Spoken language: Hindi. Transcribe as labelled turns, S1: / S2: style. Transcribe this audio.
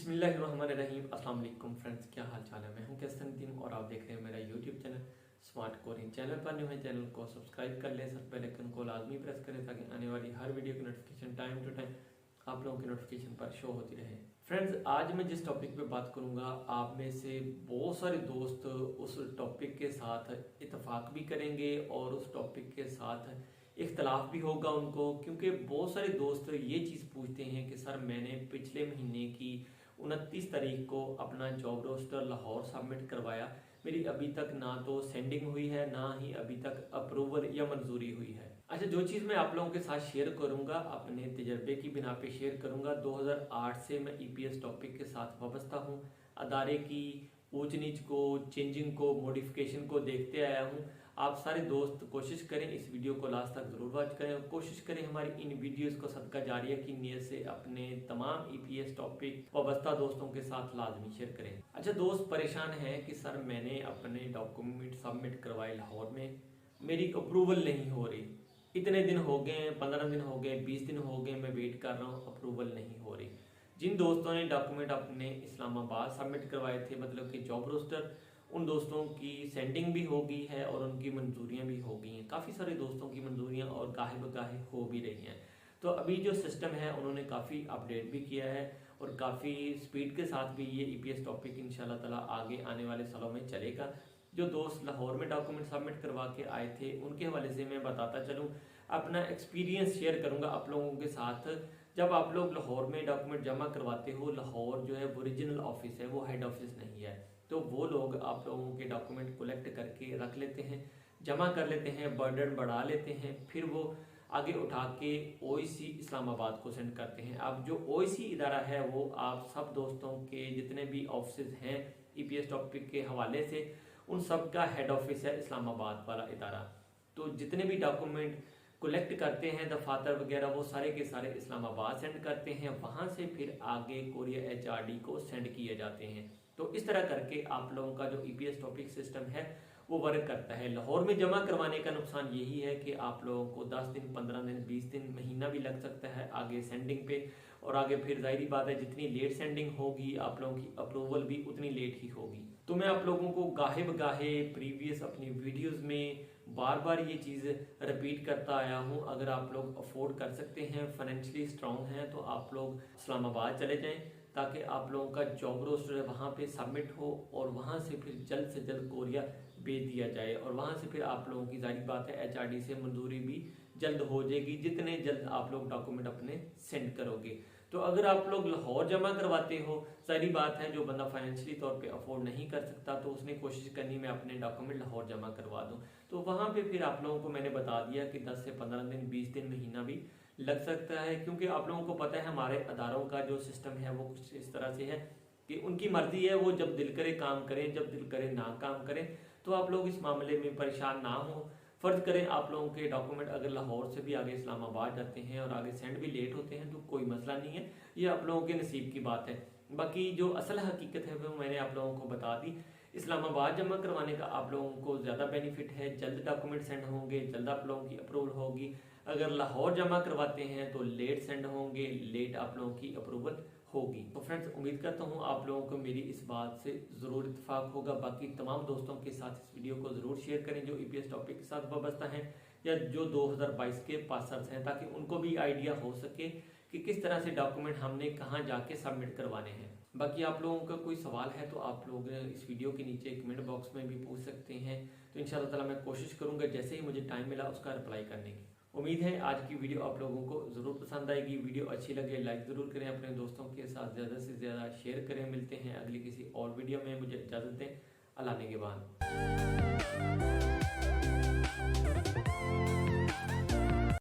S1: बिस्मिल्लाहिर्रहमानिर्रहीम। अस्सलाम वालेकुम फ्रेंड्स, क्या हाल चाल है। मैं हूं कैसन नदीम और आप देख रहे हैं मेरा YouTube channel smart Korean. Channel पर न्यू है, चैनल को सब्सक्राइब कर लें, सब बेल आइकन को लाजमी प्रेस करें ताकि आने वाली हर वीडियो की नोटिफिकेशन टाइम टू टाइम आप लोगों की नोटिफिकेशन पर शो होती रहे। फ्रेंड्स, आज मैं जिस टॉपिक पे बात करूंगा, आप में से बहुत सारे दोस्त उस टॉपिक के साथ इतफाक भी करेंगे और उस टॉपिक के साथ इख्तलाफ भी होगा उनको, क्योंकि बहुत सारे दोस्त ये चीज़ पूछते हैं कि सर मैंने पिछले महीने की 29 तारीख को अपना जॉब रोस्टर लाहौर सबमिट करवाया, मेरी अभी तक ना तो सेंडिंग हुई है ना ही अभी तक अप्रूवल या मंजूरी हुई है। अच्छा, जो चीज़ मैं आप लोगों के साथ शेयर करूंगा अपने तजर्बे की बिना पे शेयर करूंगा। 2008 से मैं ईपीएस टॉपिक के साथ वाबस्ता हूं, अदारे की ऊंच नीच को, चेंजिंग को, मॉडिफिकेशन को देखते आया हूं। आप सारे दोस्त कोशिश करें इस वीडियो को लास्ट तक जरूर वॉच करें और कोशिश करें हमारी इन वीडियोस को सदका जारिया की नीयत से अपने तमाम ईपीएस टॉपिक वाबस्ता दोस्तों के साथ लाजमी शेयर करें। अच्छा, दोस्त परेशान हैं कि सर मैंने अपने डॉक्यूमेंट सबमिट करवाए लाहौर में, मेरी अप्रूवल नहीं हो रही, इतने दिन हो गए, 15 दिन हो गए, 20 दिन हो गए, मैं वेट कर रहा हूँ, अप्रूवल नहीं हो रही। जिन दोस्तों ने डॉक्यूमेंट अपने इस्लामाबाद सबमिट करवाए थे, मतलब कि जॉब रोस्टर, उन दोस्तों की सेंडिंग भी हो गई है और उनकी मंजूरियां भी हो गई हैं। काफ़ी सारे दोस्तों की मंजूरियां और गाहे बगाहे हो भी रही हैं। तो अभी जो सिस्टम है उन्होंने काफ़ी अपडेट भी किया है और काफ़ी स्पीड के साथ भी ये ईपीएस टॉपिक इंशाल्लाह ताला आगे आने वाले सालों में चलेगा। जो दोस्त लाहौर में डॉक्यूमेंट सबमिट करवा के आए थे उनके हवाले से मैं बताता चलूँ, अपना एक्सपीरियंस शेयर करूंगा आप लोगों के साथ। जब आप लोग लाहौर में डॉक्यूमेंट जमा करवाते हो, लाहौर जो है ओरिजिनल ऑफिस है, वो हेड ऑफिस नहीं है, तो वो लोग आप लोगों के डॉक्यूमेंट कलेक्ट करके रख लेते हैं, जमा कर लेते हैं, बर्डन बढ़ा लेते हैं, फिर वो आगे उठा के ओईसी इस्लामाबाद को सेंड करते हैं। अब जो ओईसी इदारा है वो आप सब दोस्तों के जितने भी ऑफिस हैं ईपीएस टॉपिक के हवाले से, उन सब का हेड ऑफिस है इस्लामाबाद वाला इदारा। तो जितने भी डॉक्यूमेंट कलेक्ट करते हैं, दफातर वगैरह, वो सारे के सारे इस्लामाबाद सेंड करते हैं, वहां से फिर आगे कोरियर एचआरडी को सेंड किए जाते हैं। तो इस तरह करके आप लोगों का जो ईपीएस टॉपिक सिस्टम है वो वर्क करता है। लाहौर में जमा करवाने का नुकसान यही है कि आप लोगों को 10 दिन, 15 दिन, 20 दिन, महीना भी लग सकता है आगे सेंडिंग पे, और आगे फिर जाहिर बात है जितनी लेट सेंडिंग होगी आप लोगों की अप्रूवल भी उतनी लेट ही होगी। तो मैं आप लोगों को गाहे बगाहे प्रीवियस अपनी वीडियोस में बार बार ये चीज़ रिपीट करता आया हूँ। अगर आप लोग अफोर्ड कर सकते हैं, फाइनेंशियली स्ट्रांग हैं, तो आप लोग इस्लामाबाद चले जाएं ताकि आप लोगों का जॉब रोस्टर वहाँ पे सबमिट हो और वहाँ से फिर जल्द से जल्द कोरिया भेज दिया जाए और वहाँ से फिर आप लोगों की जाहिर बात है एचआरडी से मंजूरी भी जल्द हो जाएगी, जितने जल्द आप लोग डॉक्यूमेंट अपने सेंड करोगे। तो अगर आप लोग लाहौर जमा करवाते हो, सारी बात है जो बंदा फाइनेंशियली तौर पे अफोर्ड नहीं कर सकता तो उसने कोशिश करनी मैं अपने डॉक्यूमेंट लाहौर जमा करवा दूं, तो वहां पे फिर आप लोगों को मैंने बता दिया कि 10 से 15 दिन, 20 दिन, महीना भी लग सकता है। क्योंकि आप लोगों को पता है हमारे अदारों का जो सिस्टम है वो कुछ इस तरह से है कि उनकी मर्जी है, वो जब दिल करे काम करें, जब दिल करे ना काम करें। तो आप लोग इस मामले में परेशान ना हो। फर्ज करें आप लोगों के डॉक्यूमेंट अगर लाहौर से भी आगे इस्लामाबाद जाते हैं और आगे सेंड भी लेट होते हैं तो कोई मसला नहीं है, ये आप लोगों के नसीब की बात है। बाकी जो असल हकीकत है वो मैंने आप लोगों को बता दी। इस्लामाबाद जमा करवाने का आप लोगों को ज़्यादा बेनिफिट है, जल्द डॉक्यूमेंट सेंड होंगे, जल्द आप लोगों की अप्रूवल होगी। अगर लाहौर जमा करवाते हैं तो लेट सेंड होंगे, लेट आप लोगों की अप्रूवल होगी। तो फ्रेंड्स, उम्मीद करता हूँ आप लोगों को मेरी इस बात से ज़रूर इत्तेफाक होगा। बाकी तमाम दोस्तों के साथ इस वीडियो को ज़रूर शेयर करें जो ईपीएस टॉपिक के साथ वाबस्ता हैं या जो 2022 के पासर्स हैं, ताकि उनको भी आइडिया हो सके कि किस तरह से डॉक्यूमेंट हमने कहाँ जाके सबमिट करवाने हैं। बाकी आप लोगों का कोई सवाल है तो आप लोग इस वीडियो के नीचे कमेंट बॉक्स में भी पूछ सकते हैं। तो इंशाल्लाह ताला मैं कोशिश करूंगा जैसे ही मुझे टाइम मिला उसका रिप्लाई करने की। उम्मीद है आज की वीडियो आप लोगों को ज़रूर पसंद आएगी। वीडियो अच्छी लगे लाइक ज़रूर करें, अपने दोस्तों के साथ ज़्यादा से ज़्यादा शेयर करें। मिलते हैं अगली किसी और वीडियो में, मुझे इजाज़त दें। अल्लाह ने के बाद।